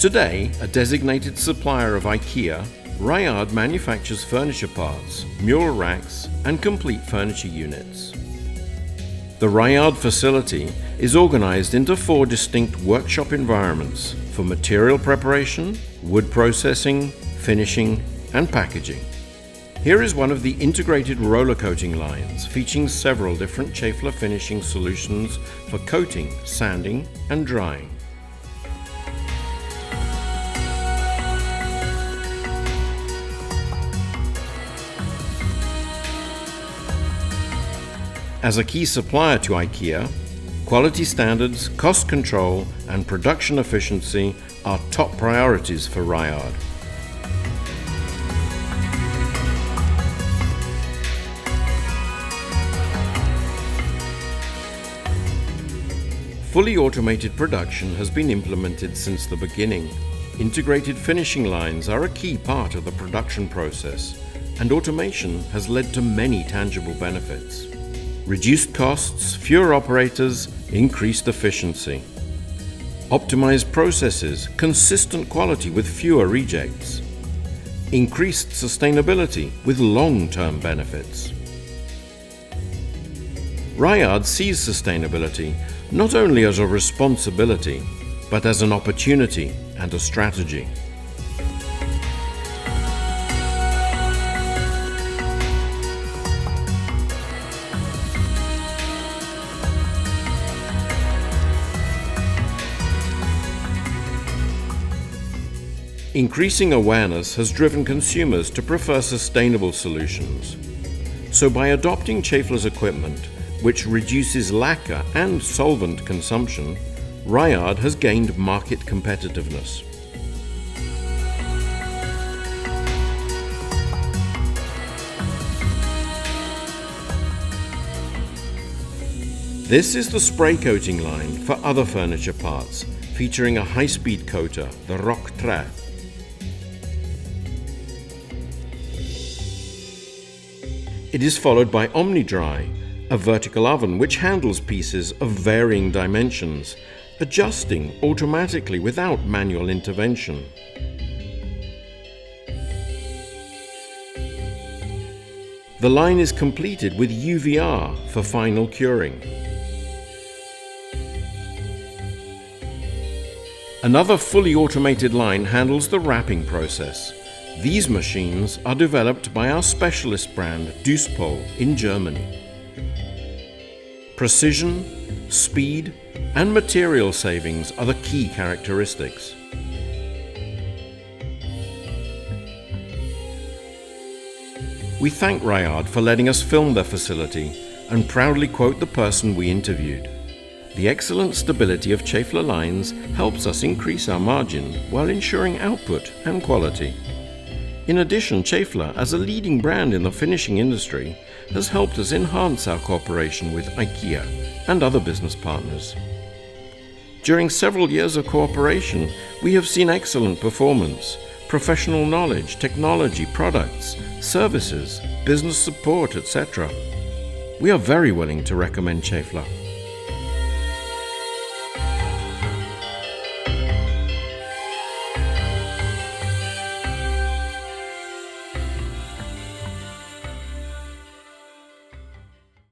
Today, a designated supplier of IKEA, Rayard manufactures furniture parts, mule racks, and complete furniture units. The Rayard facility is organized into 4 distinct workshop environments for material preparation, wood processing, finishing, and packaging. Here is one of the integrated roller coating lines featuring several different Cefla finishing solutions for coating, sanding, and drying. As a key supplier to IKEA, quality standards, cost control, and production efficiency are top priorities for Rayard. Fully automated production has been implemented since the beginning. Integrated finishing lines are a key part of the production process, and automation has led to many tangible benefits. Reduced costs, fewer operators, increased efficiency. Optimized processes, consistent quality with fewer rejects. Increased sustainability with long-term benefits. Rayard sees sustainability not only as a responsibility, but as an opportunity and a strategy. Increasing awareness has driven consumers to prefer sustainable solutions. So by adopting Cefla's equipment, which reduces lacquer and solvent consumption, Rayard has gained market competitiveness. This is the spray coating line for other furniture parts, featuring a high-speed coater, the Rock Trait. It is followed by OmniDry, a vertical oven which handles pieces of varying dimensions, adjusting automatically without manual intervention. The line is completed with UVR for final curing. Another fully automated line handles the wrapping process. These machines are developed by our specialist brand Duspol in Germany. Precision, speed, and material savings are the key characteristics. We thank Rayard for letting us film their facility and proudly quote the person we interviewed. The excellent stability of Cefla lines helps us increase our margin while ensuring output and quality. In addition, Cefla, as a leading brand in the finishing industry, has helped us enhance our cooperation with IKEA and other business partners. During several years of cooperation, we have seen excellent performance, professional knowledge, technology, products, services, business support, etc. We are very willing to recommend Cefla.